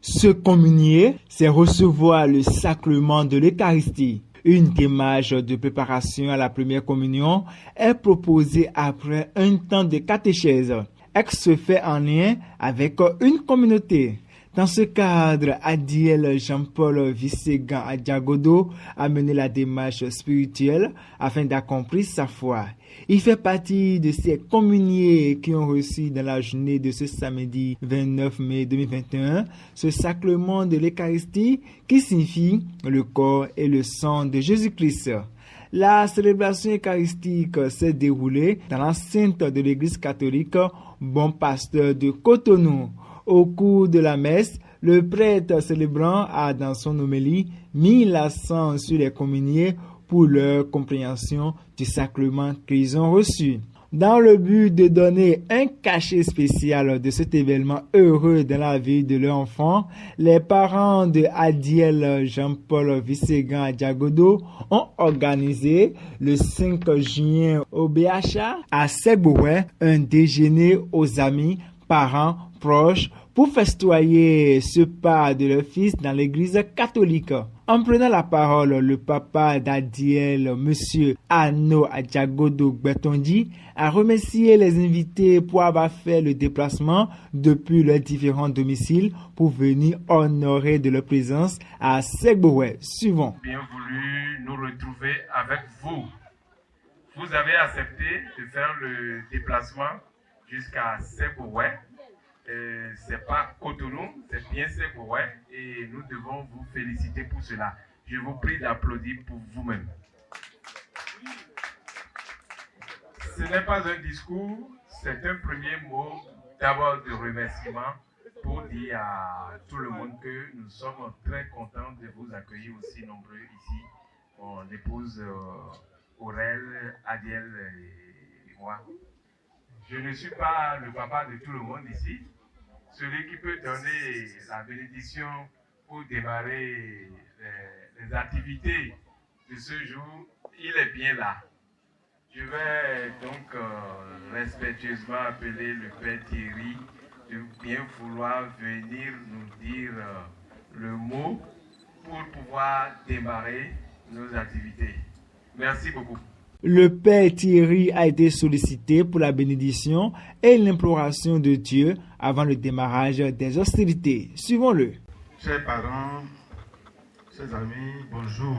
Se communier, c'est recevoir le sacrement de l'Eucharistie. Une démarche de préparation à la première communion est proposée après un temps de catéchèse. Elle se fait en lien avec une communauté. Dans ce cadre, Adiel Jean-Paul Visségan Adjagodo a mené la démarche spirituelle afin d'accomplir sa foi. Il fait partie de ces communiés qui ont reçu dans la journée de ce samedi 29 mai 2021 ce sacrement de l'Eucharistie qui signifie le corps et le sang de Jésus-Christ. La célébration eucharistique s'est déroulée dans l'enceinte de l'église catholique Bon Pasteur de Cotonou. Au cours de la messe, le prêtre célébrant a dans son homélie mis l'accent sur les communiés pour leur compréhension du sacrement qu'ils ont reçu. Dans le but de donner un cachet spécial de cet événement heureux dans la vie de leur enfant, les parents de Adiel Jean-Paul Visségan Adjagodo ont organisé le 5 juin au BHA à Segbouré un déjeuner aux amis, parents, proches pour festoyer ce pas de leur fils dans l'église catholique. En prenant la parole, le papa d'Adiel, monsieur Anno Adjagodo Gbetondi, a remercié les invités pour avoir fait le déplacement depuis leurs différents domiciles pour venir honorer de leur présence à Segbouré. Suivant. Bien voulu nous retrouver avec vous. Vous avez accepté de faire le déplacement jusqu'à Segbouré. C'est pas Cotonou, c'est bien Segbouré et nous devons vous féliciter pour cela. Je vous prie d'applaudir pour vous-même. Ce n'est pas un discours, c'est un premier mot d'abord de remerciement pour dire à tout le monde que nous sommes très contents de vous accueillir aussi nombreux ici. Mon épouse Aurèle, Adiel et moi. Je ne suis pas le papa de tout le monde ici. Celui qui peut donner la bénédiction pour démarrer les activités de ce jour, il est bien là. Je vais donc respectueusement appeler le Père Thierry de bien vouloir venir nous dire le mot pour pouvoir démarrer nos activités. Merci beaucoup. Le Père Thierry a été sollicité pour la bénédiction et l'imploration de Dieu avant le démarrage des hostilités. Suivons-le. Chers parents, chers amis, bonjour.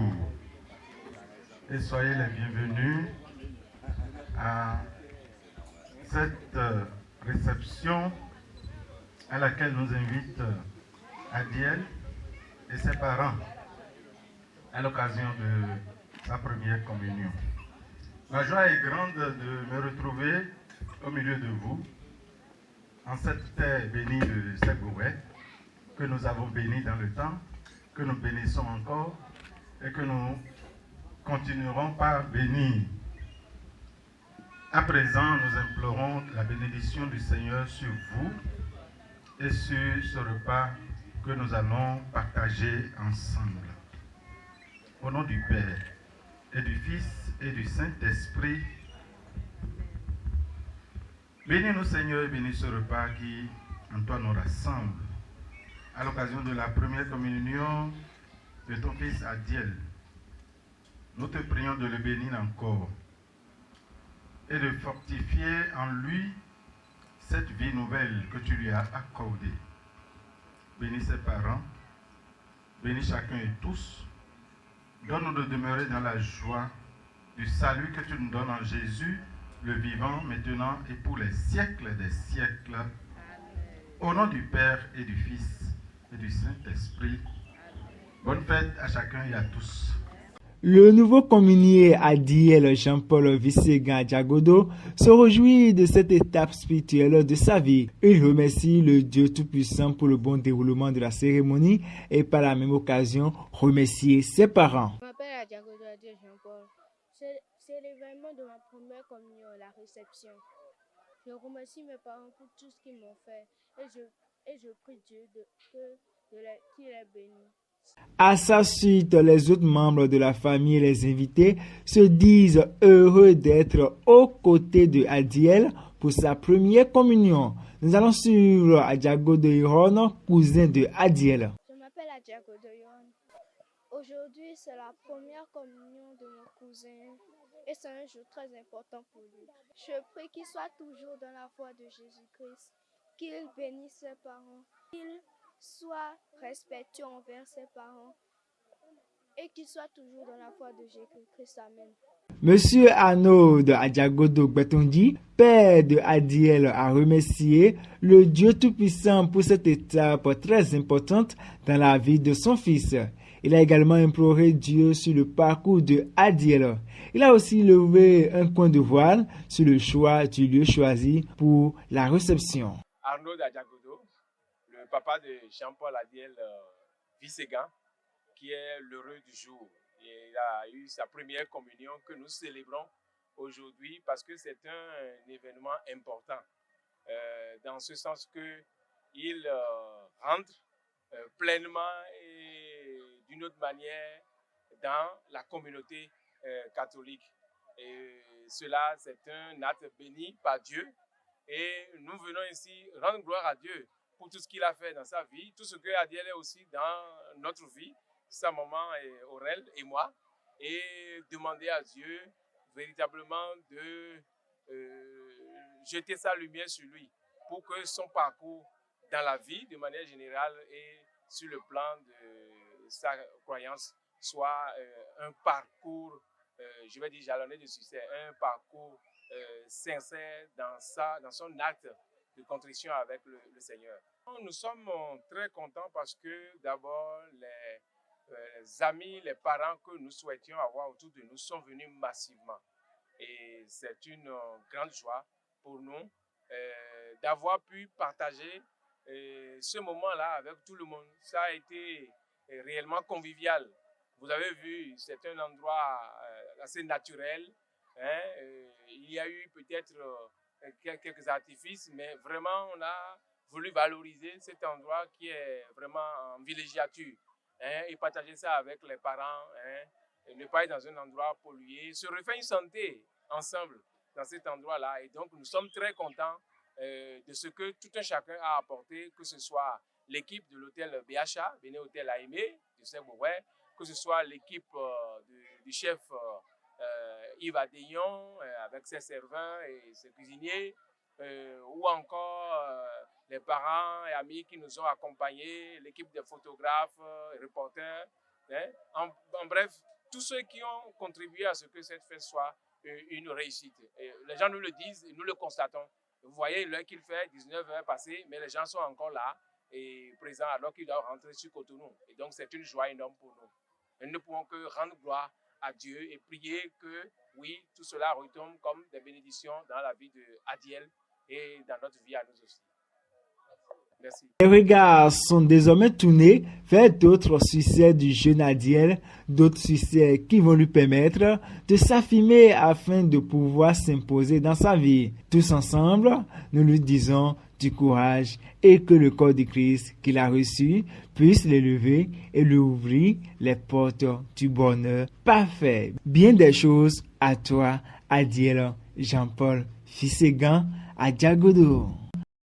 Et soyez les bienvenus à cette réception à laquelle nous invite Adiel et ses parents à l'occasion de sa première communion. Ma joie est grande de me retrouver au milieu de vous, en cette terre bénie de Segbouré, que nous avons bénie dans le temps, que nous bénissons encore et que nous continuerons par bénir. À présent, nous implorons la bénédiction du Seigneur sur vous et sur ce repas que nous allons partager ensemble. Au nom du Père et du Fils et du Saint-Esprit, bénis-nous Seigneur et bénis ce repas qui en toi nous rassemble. À l'occasion de la première communion de ton fils Adiel, nous te prions de le bénir encore et de fortifier en lui cette vie nouvelle que tu lui as accordée. Bénis ses parents, bénis chacun et tous. Donne-nous de demeurer dans la joie du salut que tu nous donnes en Jésus, le vivant, maintenant et pour les siècles des siècles. Au nom du Père et du Fils et du Saint-Esprit. Bonne fête à chacun et à tous. Le nouveau communié Adiel Jean-Paul Visségan Adjagodo se réjouit de cette étape spirituelle de sa vie. Il remercie le Dieu Tout-Puissant pour le bon déroulement de la cérémonie et par la même occasion remercier ses parents. Je m'appelle Adjagodo Adiel Jean-Paul. C'est l'événement de ma première communion, la réception. Je remercie mes parents pour tout ce qu'ils m'ont fait et je prie Dieu qu'il les bénisse. À sa suite, les autres membres de la famille et les invités se disent heureux d'être aux côtés de Adiel pour sa première communion. Nous allons suivre Adjago de Yoron, cousin de Adiel. Je m'appelle Adjago de Yoron. Aujourd'hui, c'est la première communion de mon cousin et c'est un jour très important pour lui. Je prie qu'il soit toujours dans la foi de Jésus-Christ, qu'il bénisse ses parents, qu'il soit respectueux envers ses parents et qu'il soit toujours dans la foi de Jésus-Christ. Amen. Monsieur Arnaud de Adjagodo Gbetondi, père de Adiel, a remercié le Dieu Tout-Puissant pour cette étape très importante dans la vie de son fils. Il a également imploré Dieu sur le parcours de Adiel. Il a aussi levé un coin de voile sur le choix du lieu choisi pour la réception. Arnaud d'Adjagodo, le papa de Jean-Paul Adiel Visségan, qui est l'heureux du jour. Il a eu sa première communion que nous célébrons aujourd'hui parce que c'est un événement important, dans ce sens qu'il rentre pleinement et d'une autre manière dans la communauté catholique. Et cela, c'est un acte béni par Dieu et nous venons ici rendre gloire à Dieu pour tout ce qu'il a fait dans sa vie, tout ce que Adiel est aussi dans notre vie, sa maman Aurel et moi, et demander à Dieu véritablement de jeter sa lumière sur lui pour que son parcours dans la vie, de manière générale, et sur le plan de sa croyance, soit un parcours, je vais dire jalonné de succès, un parcours sincère dans son acte de contrition avec le Seigneur. Nous sommes très contents parce que d'abord les amis, les parents que nous souhaitions avoir autour de nous sont venus massivement. Et c'est une grande joie pour nous d'avoir pu partager ce moment-là avec tout le monde. Ça a été réellement convivial. Vous avez vu, c'est un endroit assez naturel. Il y a eu peut-être quelques artifices, mais vraiment on a voulu valoriser cet endroit qui est vraiment en villégiature. Et partager ça avec les parents, et ne pas être dans un endroit pollué, se refaire une santé ensemble dans cet endroit-là. Et donc, nous sommes très contents de ce que tout un chacun a apporté, que ce soit l'équipe de l'hôtel BHA, Béné Hôtel Aimé, de Saint-Bouvet, que ce soit l'équipe du chef Yves Adéon, avec ses servants et ses cuisiniers, ou encore les parents et amis qui nous ont accompagnés, l'équipe de photographes, reporters, en bref, tous ceux qui ont contribué à ce que cette fête soit une réussite. Et les gens nous le disent et nous le constatons. Vous voyez l'heure qu'il fait, 19h passé, mais les gens sont encore là et présents alors qu'ils doivent rentrer sur Cotonou. Et donc c'est une joie énorme pour nous. Et nous ne pouvons que rendre gloire à Dieu et prier que, oui, tout cela retombe comme des bénédictions dans la vie de Adiel et dans notre vie à nous aussi. Merci. Les regards sont désormais tournés vers d'autres succès du jeune Adiel, d'autres succès qui vont lui permettre de s'affirmer afin de pouvoir s'imposer dans sa vie. Tous ensemble, nous lui disons du courage et que le corps de Christ qu'il a reçu puisse l'élever et lui ouvrir les portes du bonheur parfait. Bien des choses à toi, Adiel Jean-Paul Visségan, Adjagodo.